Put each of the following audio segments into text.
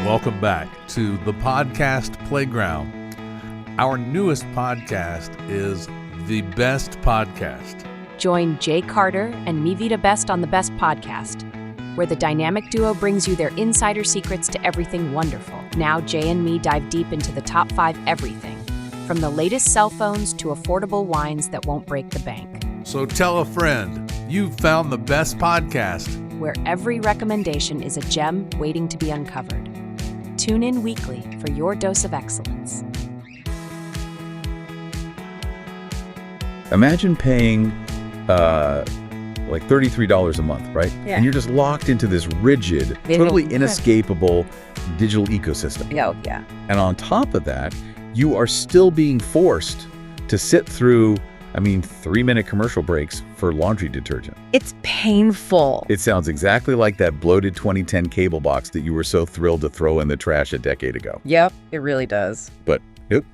welcome back to the podcast playground. Our newest podcast is The Best Podcast. Join Jay Carter and me, Vida Best, on The Best Podcast, where the dynamic duo brings you their insider secrets to everything wonderful. Now Jay and me dive deep into the top 5 everything, from the latest cell phones to affordable wines that won't break the bank. So tell a friend, you've found The Best Podcast, where every recommendation is a gem waiting to be uncovered. Tune in weekly for your dose of excellence. Imagine paying like $33 a month, right? Yeah. And you're just locked into this rigid, totally inescapable digital ecosystem. Oh, yeah. And on top of that, you are still being forced to sit through 3-minute commercial breaks for laundry detergent. It's painful. It sounds exactly like that bloated 2010 cable box that you were so thrilled to throw in the trash a decade ago. Yep, it really does. But nope.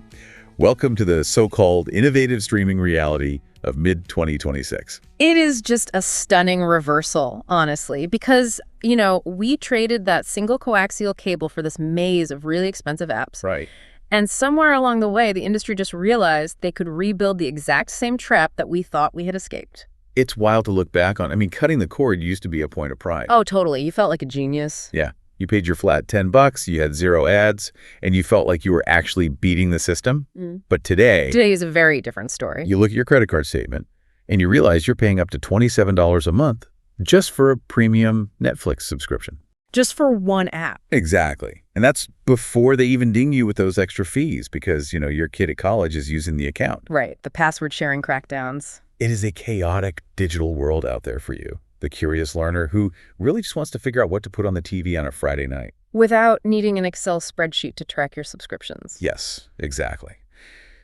Welcome to the so-called innovative streaming reality of mid-2026. It is just a stunning reversal, honestly, because, we traded that single coaxial cable for this maze of really expensive apps. Right. And somewhere along the way, the industry just realized they could rebuild the exact same trap that we thought we had escaped. It's wild to look back on. Cutting the cord used to be a point of pride. Oh, totally. You felt like a genius. Yeah. You paid your flat $10, you had 0 ads, and you felt like you were actually beating the system. But today is a very different story. You look at your credit card statement, and you realize you're paying up to $27 a month just for a premium Netflix subscription. Just for one app. Exactly. And that's before they even ding you with those extra fees because, your kid at college is using the account. Right. The password sharing crackdowns. It is a chaotic digital world out there for you, the curious learner who really just wants to figure out what to put on the TV on a Friday night. Without needing an Excel spreadsheet to track your subscriptions. Yes, exactly.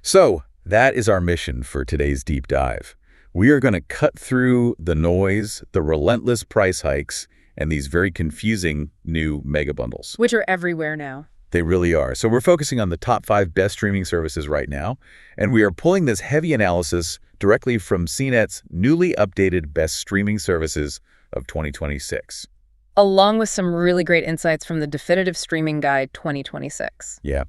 So that is our mission for today's deep dive. We are going to cut through the noise, the relentless price hikes, and these very confusing new mega bundles. Which are everywhere now. They really are. So we're focusing on the top 5 best streaming services right now, and we are pulling this heavy analysis directly from CNET's newly updated Best Streaming Services of 2026. Along with some really great insights from the Definitive Streaming Guide 2026. Yeah.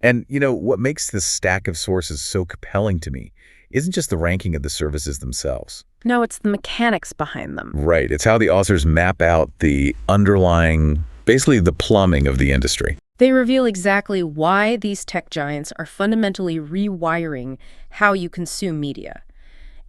And, what makes this stack of sources so compelling to me isn't just the ranking of the services themselves. No, it's the mechanics behind them. Right. It's how the authors map out the underlying, basically the plumbing of the industry. They reveal exactly why these tech giants are fundamentally rewiring how you consume media.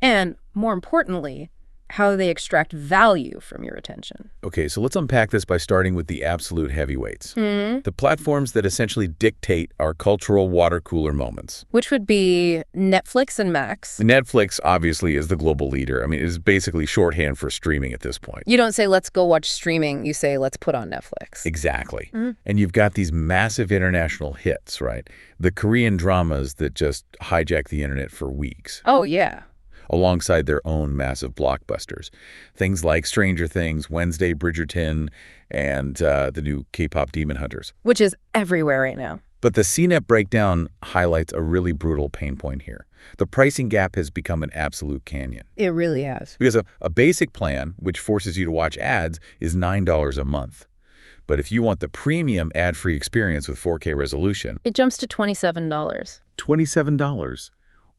And, more importantly, how they extract value from your attention. Okay, so let's unpack this by starting with the absolute heavyweights. The platforms that essentially dictate our cultural water cooler moments. Which would be Netflix and Max. Netflix, obviously, is the global leader. It is basically shorthand for streaming at this point. You don't say, let's go watch streaming. You say, let's put on Netflix. Exactly. And you've got these massive international hits, right? The Korean dramas that just hijack the internet for weeks. Oh, yeah. Alongside their own massive blockbusters. Things like Stranger Things, Wednesday, Bridgerton, and the new K-pop Demon Hunters. Which is everywhere right now. But the CNET breakdown highlights a really brutal pain point here. The pricing gap has become an absolute canyon. It really has. Because a basic plan, which forces you to watch ads, is $9 a month. But if you want the premium ad-free experience with 4K resolution, it jumps to $27. $27.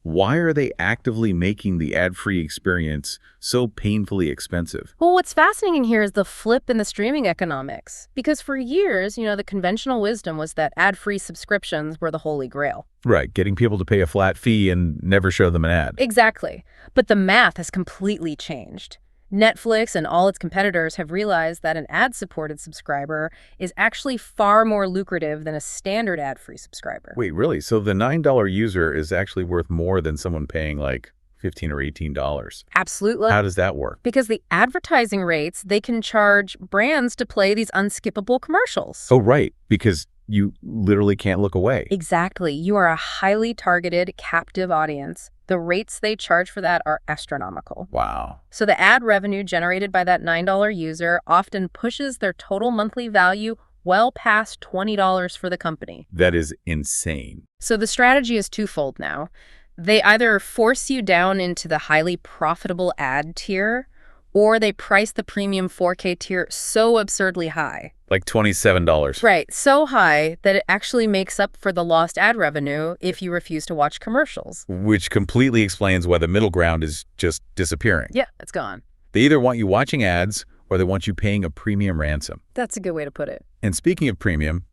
Why are they actively making the ad-free experience so painfully expensive? Well, what's fascinating here is the flip in the streaming economics. Because for years, the conventional wisdom was that ad-free subscriptions were the holy grail. Right, getting people to pay a flat fee and never show them an ad. Exactly. But the math has completely changed. Netflix and all its competitors have realized that an ad-supported subscriber is actually far more lucrative than a standard ad-free subscriber. Wait, really? So the $9 user is actually worth more than someone paying like $15 or $18? Absolutely. How does that work? Because the advertising rates, they can charge brands to play these unskippable commercials. Oh, right, because you literally can't look away. Exactly. You are a highly targeted, captive audience. The rates they charge for that are astronomical. Wow. So the ad revenue generated by that $9 user often pushes their total monthly value well past $20 for the company. That is insane. So the strategy is twofold now. They either force you down into the highly profitable ad tier, Or they price the premium 4K tier so absurdly high. Like $27. Right, so high that it actually makes up for the lost ad revenue if you refuse to watch commercials. Which completely explains why the middle ground is just disappearing. Yeah, it's gone. They either want you watching ads or they want you paying a premium ransom. That's a good way to put it. And speaking of premium,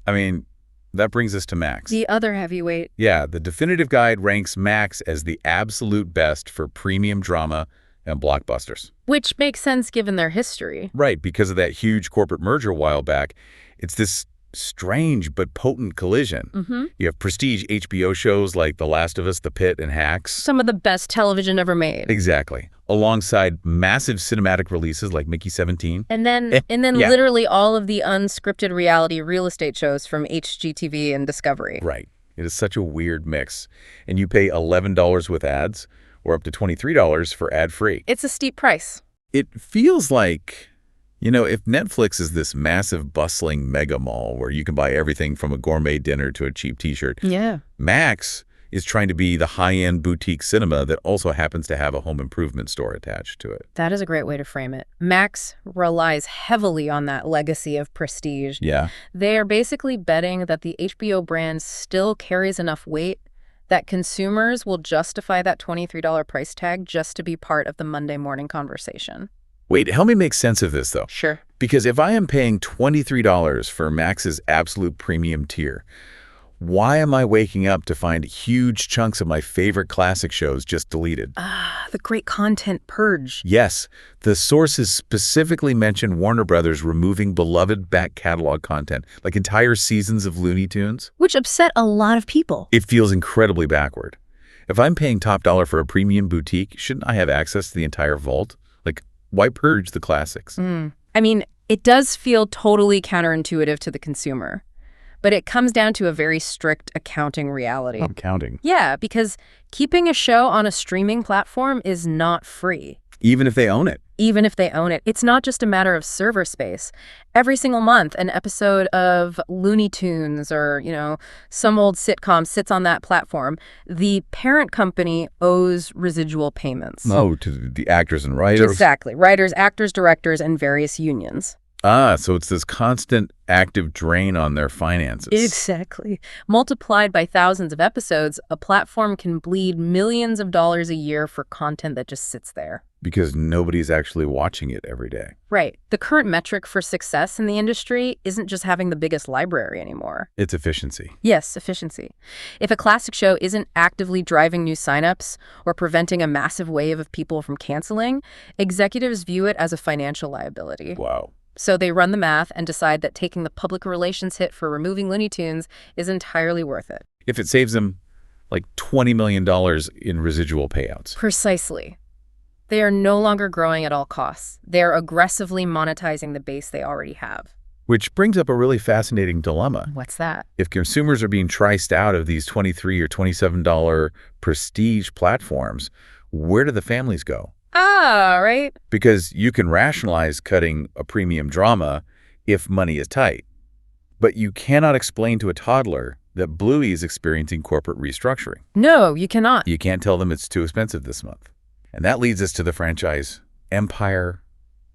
that brings us to Max. The other heavyweight. Yeah, the definitive guide ranks Max as the absolute best for premium drama and blockbusters. Which makes sense given their history. Right, because of that huge corporate merger a while back. It's this strange but potent collision. You have prestige HBO shows like The Last of Us, The Pitt, and Hacks. Some of the best television ever made. Exactly. Alongside massive cinematic releases like Mickey 17. And then Yeah. literally all of the unscripted reality real estate shows from HGTV and Discovery. Right. It is such a weird mix. And you pay $11 with ads or up to $23 for ad-free. It's a steep price. It feels like, if Netflix is this massive, bustling mega mall where you can buy everything from a gourmet dinner to a cheap T-shirt, Yeah. Max is trying to be the high-end boutique cinema that also happens to have a home improvement store attached to it. That is a great way to frame it. Max relies heavily on that legacy of prestige. Yeah. They are basically betting that the HBO brand still carries enough weight that consumers will justify that $23 price tag just to be part of the Monday morning conversation. Wait, help me make sense of this, though. Sure. Because if I am paying $23 for Max's absolute premium tier, why am I waking up to find huge chunks of my favorite classic shows just deleted? The great content purge. Yes, the sources specifically mention Warner Brothers removing beloved back catalog content, like entire seasons of Looney Tunes. Which upset a lot of people. It feels incredibly backward. If I'm paying top dollar for a premium boutique, shouldn't I have access to the entire vault? Like, why purge the classics? It does feel totally counterintuitive to the consumer. But it comes down to a very strict accounting reality. Accounting. Yeah, because keeping a show on a streaming platform is not free. Even if they own it. Even if they own it. It's not just a matter of server space. Every single month, an episode of Looney Tunes or, some old sitcom sits on that platform. The parent company owes residual payments. Oh, to the actors and writers. Exactly. Writers, actors, directors, and various unions. So it's this constant active drain on their finances. Exactly. Multiplied by thousands of episodes, a platform can bleed millions of dollars a year for content that just sits there. Because nobody's actually watching it every day. Right. The current metric for success in the industry isn't just having the biggest library anymore. It's efficiency. Yes, efficiency. If a classic show isn't actively driving new signups or preventing a massive wave of people from canceling, executives view it as a financial liability. Wow. So they run the math and decide that taking the public relations hit for removing Looney Tunes is entirely worth it. If it saves them like $20 million in residual payouts. Precisely. They are no longer growing at all costs. They are aggressively monetizing the base they already have. Which brings up a really fascinating dilemma. What's that? If consumers are being triced out of these $23 or $27 prestige platforms, where do the families go? Right. Because you can rationalize cutting a premium drama if money is tight. But you cannot explain to a toddler that Bluey is experiencing corporate restructuring. No, you cannot. You can't tell them it's too expensive this month. And that leads us to the franchise Empire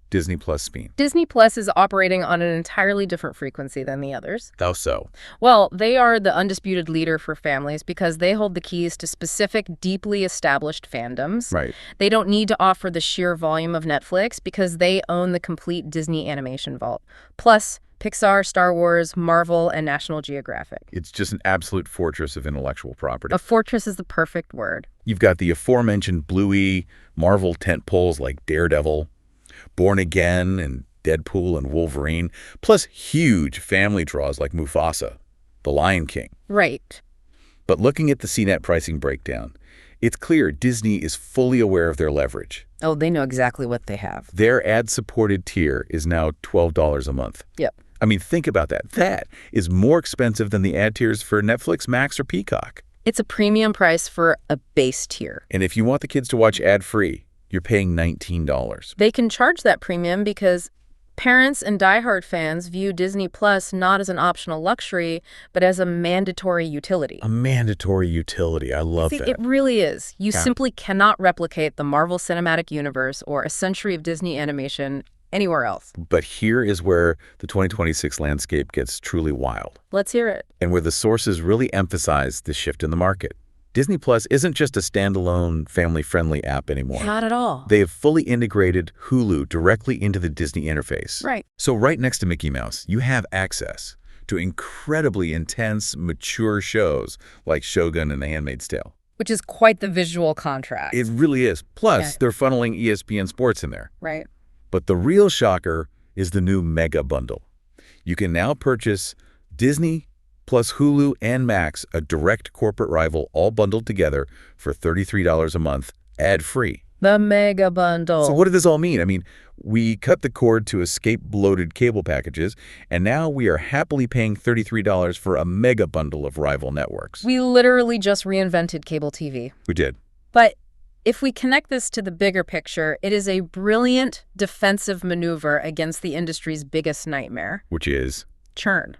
Disney Plus spin. Disney Plus is operating on an entirely different frequency than the others. How so? Well, they are the undisputed leader for families because they hold the keys to specific, deeply established fandoms. Right. They don't need to offer the sheer volume of Netflix because they own the complete Disney animation vault. Plus, Pixar, Star Wars, Marvel, and National Geographic. It's just an absolute fortress of intellectual property. A fortress is the perfect word. You've got the aforementioned Bluey, Marvel tentpoles like Daredevil, Born Again, and Deadpool and Wolverine, plus huge family draws like Mufasa, The Lion King. Right. But looking at the CNET pricing breakdown, it's clear Disney is fully aware of their leverage. Oh, they know exactly what they have. Their ad-supported tier is now $12 a month. Yep. Think about that. That is more expensive than the ad tiers for Netflix, Max, or Peacock. It's a premium price for a base tier. And if you want the kids to watch ad-free, you're paying $19. They can charge that premium because Parents and diehard fans view Disney Plus not as an optional luxury, but as a mandatory utility. A mandatory utility. I love See, that. it really is. You Yeah. simply cannot replicate the Marvel Cinematic Universe or a century of Disney animation anywhere else. But here is where the 2026 landscape gets truly wild, Let's hear it. and where the sources really emphasize the shift in the market. Disney Plus isn't just a standalone, family-friendly app anymore. Not at all. They have fully integrated Hulu directly into the Disney interface. Right. So right next to Mickey Mouse, you have access to incredibly intense, mature shows like Shogun and The Handmaid's Tale. Which is quite the visual contrast. It really is. Plus, Yeah. they're funneling ESPN Sports in there. Right. But the real shocker is the new Mega Bundle. You can now purchase Disney plus Hulu and Max, a direct corporate rival, all bundled together for $33 a month, ad-free. The Mega Bundle. So what does this all mean? I mean, we cut the cord to escape bloated cable packages, and now we are happily paying $33 for a mega bundle of rival networks. We literally just reinvented cable TV. We did. But if we connect this to the bigger picture, it is a brilliant defensive maneuver against the industry's biggest nightmare, Which is? churn.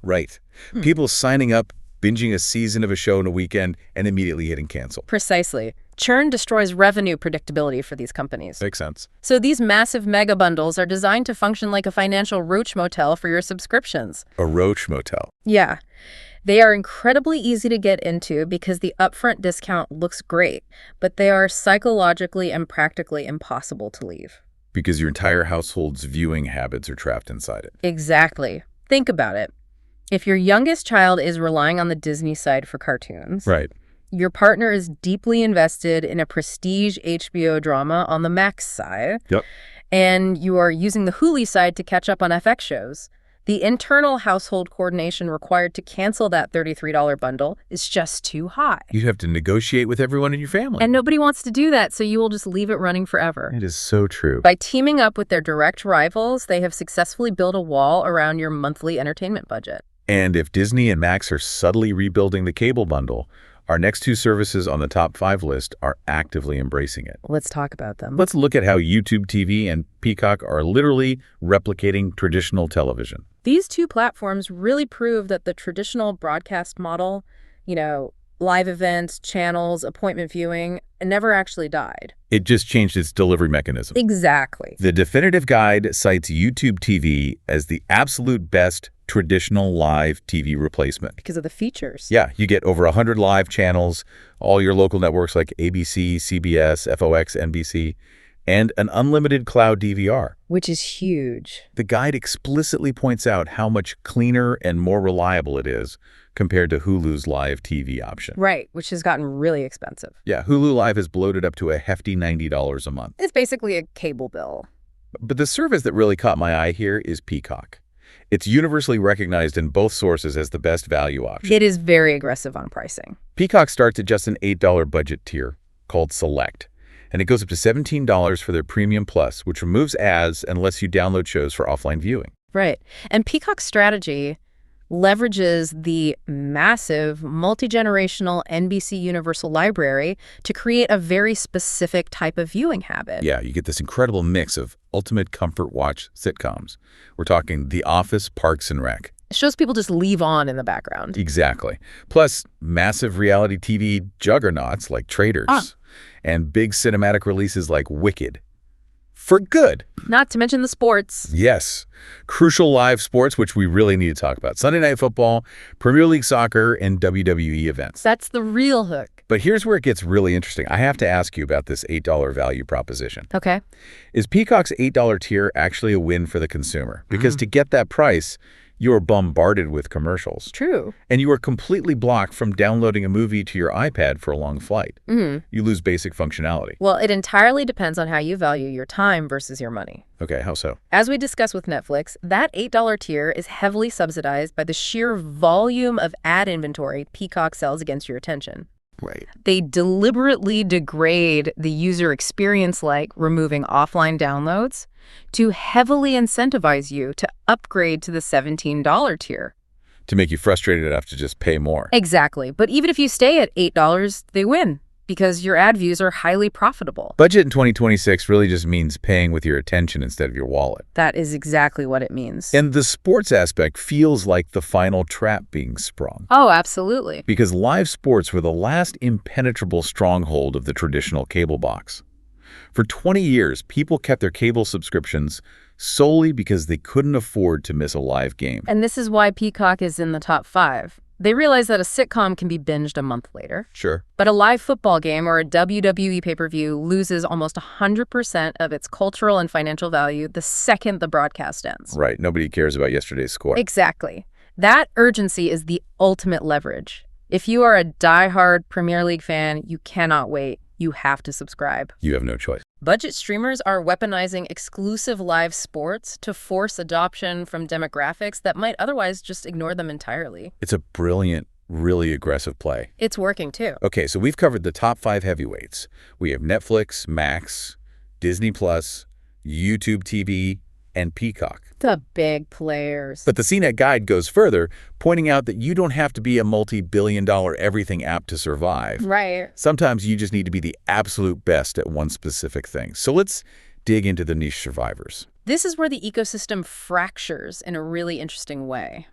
Right. People signing up, binging a season of a show in a weekend, and immediately hitting cancel. Precisely. Churn destroys revenue predictability for these companies. Makes sense. So these massive mega bundles are designed to function like a financial roach motel for your subscriptions. A roach motel. Yeah. They are incredibly easy to get into because the upfront discount looks great, but they are psychologically and practically impossible to leave. Because your entire household's viewing habits are trapped inside it. Exactly. Think about it. If your youngest child is relying on the Disney side for cartoons, Right. your partner is deeply invested in a prestige HBO drama on the Max side, Yep. and you are using the Hulu side to catch up on FX shows, the internal household coordination required to cancel that $33 bundle is just too high. You'd have to negotiate with everyone in your family. And nobody wants to do that, so you will just leave it running forever. It is so true. By teaming up with their direct rivals, they have successfully built a wall around your monthly entertainment budget. And if Disney and Max are subtly rebuilding the cable bundle, our next two services on the top 5 list are actively embracing it. Let's talk about them. Let's look at how YouTube TV and Peacock are literally replicating traditional television. These two platforms really prove that the traditional broadcast model, live events, channels, appointment viewing, never actually died. It just changed its delivery mechanism. Exactly. The definitive guide cites YouTube TV as the absolute best traditional live TV replacement. Because of the features. Yeah, you get over 100 live channels, all your local networks like ABC, CBS, FOX, NBC, and an unlimited cloud DVR. Which is huge. The guide explicitly points out how much cleaner and more reliable it is compared to Hulu's live TV option. Right, which has gotten really expensive. Yeah, Hulu Live has bloated up to a hefty $90 a month. It's basically a cable bill. But the service that really caught my eye here is Peacock. It's universally recognized in both sources as the best value option. It is very aggressive on pricing. Peacock starts at just an $8 budget tier called Select, and it goes up to $17 for their Premium Plus, which removes ads and lets you download shows for offline viewing. Right. And Peacock's strategy leverages the massive multi-generational NBC Universal Library to create a very specific type of viewing habit. Yeah, you get this incredible mix of ultimate comfort watch sitcoms. We're talking The Office, Parks and Rec. Shows people just leave on in the background. Exactly. Plus, massive reality TV juggernauts like Traitors and big cinematic releases like Wicked. For good. Not to mention the sports. Yes. Crucial live sports, which we really need to talk about. Sunday Night Football, Premier League Soccer, and WWE events. That's the real hook. But here's where it gets really interesting. I have to ask you about this $8 value proposition. Okay. Is Peacock's $8 tier actually a win for the consumer? Because to get that price, you are bombarded with commercials. True. And you are completely blocked from downloading a movie to your iPad for a long flight. You lose basic functionality. Well, it entirely depends on how you value your time versus your money. Okay, how so? As we discussed with Netflix, that $8 tier is heavily subsidized by the sheer volume of ad inventory Peacock sells against your attention. Right. They deliberately degrade the user experience, like removing offline downloads, to heavily incentivize you to upgrade to the $17 tier. To make you frustrated enough to just pay more. Exactly. But even if you stay at $8, they win. because your ad views are highly profitable. Budget in 2026 really just means paying with your attention instead of your wallet. That is exactly what it means. And the sports aspect feels like the final trap being sprung. Oh, absolutely. Because live sports were the last impenetrable stronghold of the traditional cable box. For 20 years, people kept their cable subscriptions solely because they couldn't afford to miss a live game. And this is why Peacock is in the top 5. They realize that a sitcom can be binged a month later. Sure. But a live football game or a WWE pay-per-view loses almost 100% of its cultural and financial value the second the broadcast ends. Right. Nobody cares about yesterday's score. Exactly. That urgency is the ultimate leverage. If you are a diehard Premier League fan, you cannot wait. You have to subscribe. You have no choice. Budget streamers are weaponizing exclusive live sports to force adoption from demographics that might otherwise just ignore them entirely. It's a brilliant, really aggressive play. It's working too. Okay, so we've covered the top 5 heavyweights. We have Netflix, Max, Disney+, YouTube TV, and Peacock. The big players. But the CNET guide goes further, pointing out that you don't have to be a multi-billion-dollar everything app to survive. Right. Sometimes you just need to be the absolute best at one specific thing. So let's dig into the niche survivors. This is where the ecosystem fractures in a really interesting way.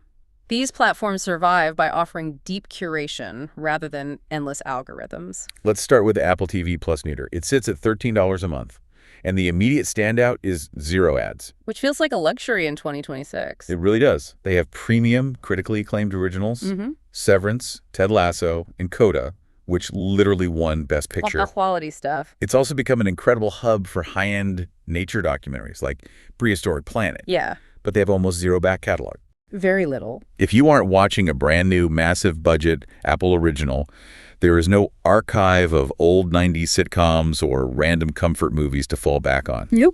These platforms survive by offering deep curation rather than endless algorithms. Let's start with the Apple TV Plus meter. It sits at $13 a month. And the immediate standout is 0 ads. Which feels like a luxury in 2026. It really does. They have premium, critically acclaimed originals, Severance, Ted Lasso, and Coda, which literally won Best Picture. Quality stuff. It's also become an incredible hub for high-end nature documentaries like Prehistoric Planet. Yeah. But they have almost 0 back catalog. Very little. If you aren't watching a brand new, massive budget Apple original, there is no archive of old 90s sitcoms or random comfort movies to fall back on. Yep.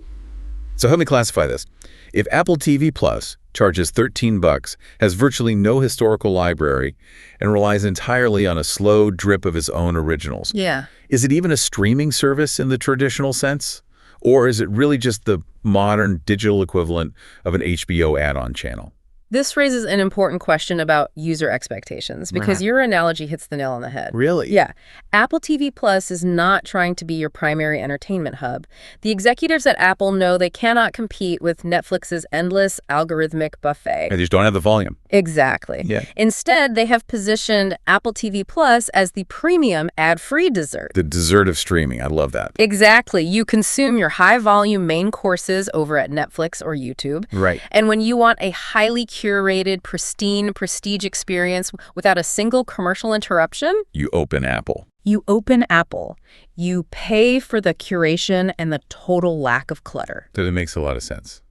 So help me classify this. If Apple TV Plus charges $13, has virtually no historical library, and relies entirely on a slow drip of its own originals, Yeah. is it even a streaming service in the traditional sense? Or is it really just the modern digital equivalent of an HBO add-on channel? This raises an important question about user expectations, because your analogy hits the nail on the head. Really? Yeah. Apple TV Plus is not trying to be your primary entertainment hub. The executives at Apple know they cannot compete with Netflix's endless algorithmic buffet. They just don't have the volume. Exactly. Yeah. Instead, they have positioned Apple TV Plus as the premium ad-free dessert. The dessert of streaming. I love that. Exactly. You consume your high-volume main courses over at Netflix or YouTube. Right. And when you want a highly curated, pristine, prestige experience without a single commercial interruption, You open Apple. you open Apple. You pay for the curation and the total lack of clutter. That makes a lot of sense.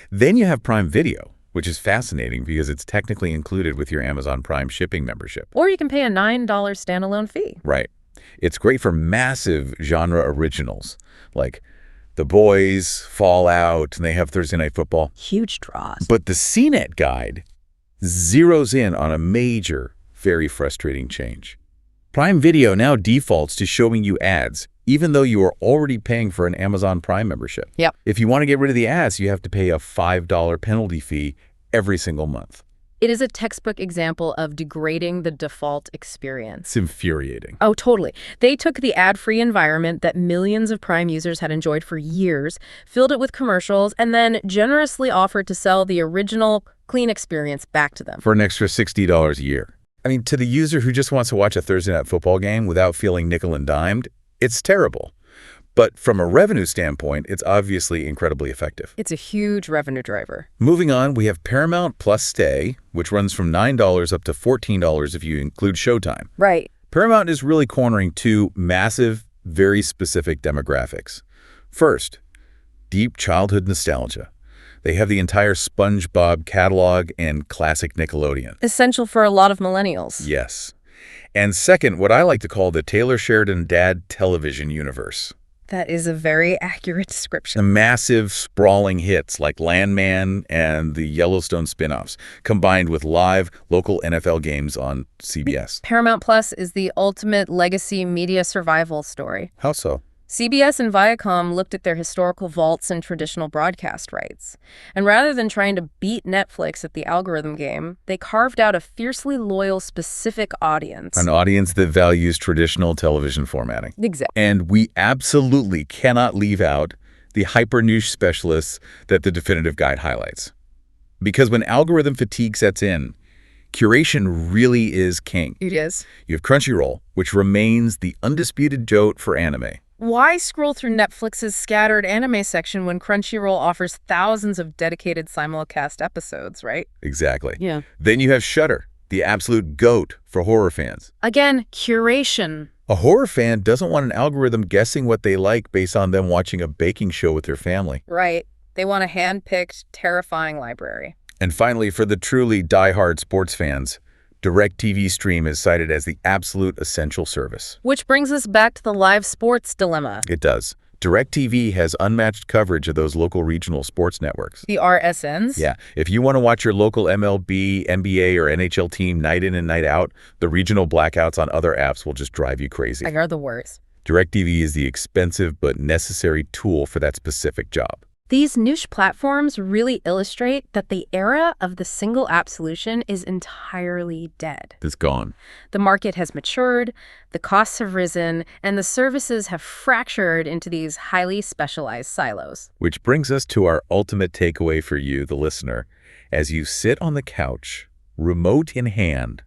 Then you have Prime Video, which is fascinating because it's technically included with your Amazon Prime shipping membership. Or you can pay a $9 standalone fee. Right. It's great for massive genre originals like The Boys, Fallout, and they have Thursday Night Football. Huge draws. But the CNET guide zeroes in on a major, very frustrating change. Prime Video now defaults to showing you ads, even though you are already paying for an Amazon Prime membership. Yep. If you want to get rid of the ads, you have to pay a $5 penalty fee every single month. It is a textbook example of degrading the default experience. It's infuriating. Oh, totally. They took the ad-free environment that millions of Prime users had enjoyed for years, filled it with commercials, and then generously offered to sell the original clean experience back to them. For an extra $60 a year. I mean, to the user who just wants to watch a Thursday Night Football game without feeling nickel and dimed, it's terrible. But from a revenue standpoint, it's obviously incredibly effective. It's a huge revenue driver. Moving on, we have Paramount Plus Stay, which runs from $9 up to $14 if you include Showtime. Right. Paramount is really cornering 2 massive, very specific demographics. First, deep childhood nostalgia. They have the entire SpongeBob catalog and classic Nickelodeon. Essential for a lot of millennials. Yes. And second, what I like to call the Taylor Sheridan Dad television universe. That is a very accurate The description. massive, sprawling hits like Landman and the Yellowstone spin-offs, combined with live, local NFL games on CBS. Paramount Plus is the ultimate legacy media survival story. How so? CBS and Viacom looked at their historical vaults and traditional broadcast rights. And rather than trying to beat Netflix at the algorithm game, they carved out a fiercely loyal, specific audience. An audience that values traditional television formatting. Exactly. And we absolutely cannot leave out the hyper-niche specialists that the definitive guide highlights. Because when algorithm fatigue sets in, curation really is king. It is. You have Crunchyroll, which remains the undisputed GOAT for anime. Why scroll through Netflix's scattered anime section when Crunchyroll offers thousands of dedicated simulcast episodes, right? Exactly. Yeah. Then you have Shudder, the absolute GOAT for horror fans. Again, curation. A horror fan doesn't want an algorithm guessing what they like based on them watching a baking show with their family. Right. They want a hand-picked, terrifying library. And finally, for the truly die-hard sports fans, DirecTV Stream is cited as the absolute essential service. Which brings us back to the live sports dilemma. It does. DirecTV has unmatched coverage of those local regional sports networks. The RSNs? Yeah. If you want to watch your local MLB, NBA, or NHL team night in and night out, the regional blackouts on other apps will just drive you crazy. They are the worst. DirecTV is the expensive but necessary tool for that specific job. These niche platforms really illustrate that the era of the single app solution is entirely dead. It's gone. The market has matured, the costs have risen, and the services have fractured into these highly specialized silos. Which brings us to our ultimate takeaway for you, the listener, as you sit on the couch, remote in hand,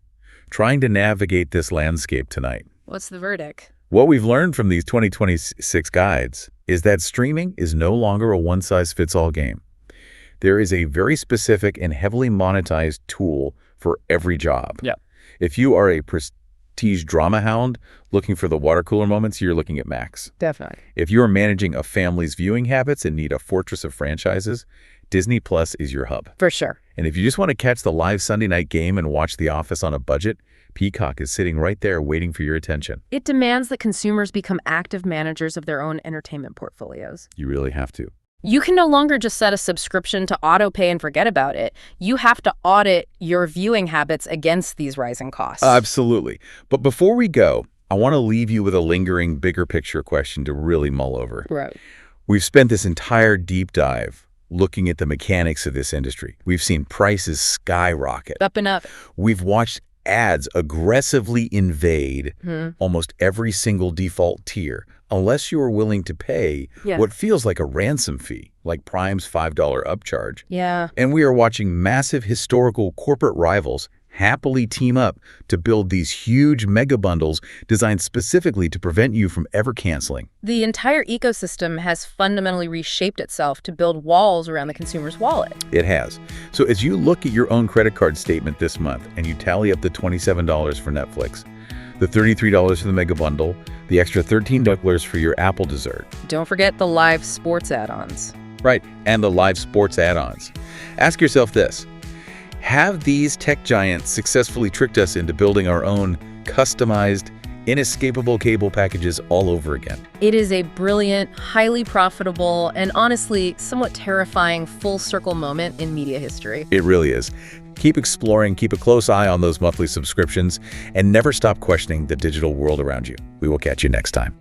trying to navigate this landscape tonight. What's the verdict? What we've learned from these 2026 guides is that streaming is no longer a one-size-fits-all game. There is a very specific and heavily monetized tool for every job. Yeah. If you are a prestige drama hound looking for the water cooler moments, you're looking at Max. Definitely. If you are managing a family's viewing habits and need a fortress of franchises, Disney Plus is your hub. For sure. And if you just want to catch the live Sunday night game and watch The Office on a budget, Peacock is sitting right there waiting for your attention. It demands that consumers become active managers of their own entertainment portfolios. You really have to. You can no longer just set a subscription to autopay and forget about it. You have to audit your viewing habits against these rising costs. Absolutely. But before we go, I want to leave you with a lingering, bigger picture question to really mull over. Right. We've spent this entire deep dive looking at the mechanics of this industry. We've seen prices skyrocket. Up and up. We've watched ads aggressively invade almost every single default tier, unless you are willing to pay what feels like a ransom fee, like Prime's $5 upcharge. Yeah. And we are watching massive historical corporate rivals happily team up to build these huge mega bundles designed specifically to prevent you from ever canceling. The entire ecosystem has fundamentally reshaped itself to build walls around the consumer's wallet. It has. So as you look at your own credit card statement this month and you tally up the $27 for Netflix, the $33 for the mega bundle, the extra $13 for your Apple dessert. Don't forget the live sports add-ons. Right, and the live sports add-ons. Ask yourself this. Have these tech giants successfully tricked us into building our own customized, inescapable cable packages all over again? It is a brilliant, highly profitable, and honestly, somewhat terrifying full-circle moment in media history. It really is. Keep exploring, keep a close eye on those monthly subscriptions, and never stop questioning the digital world around you. We will catch you next time.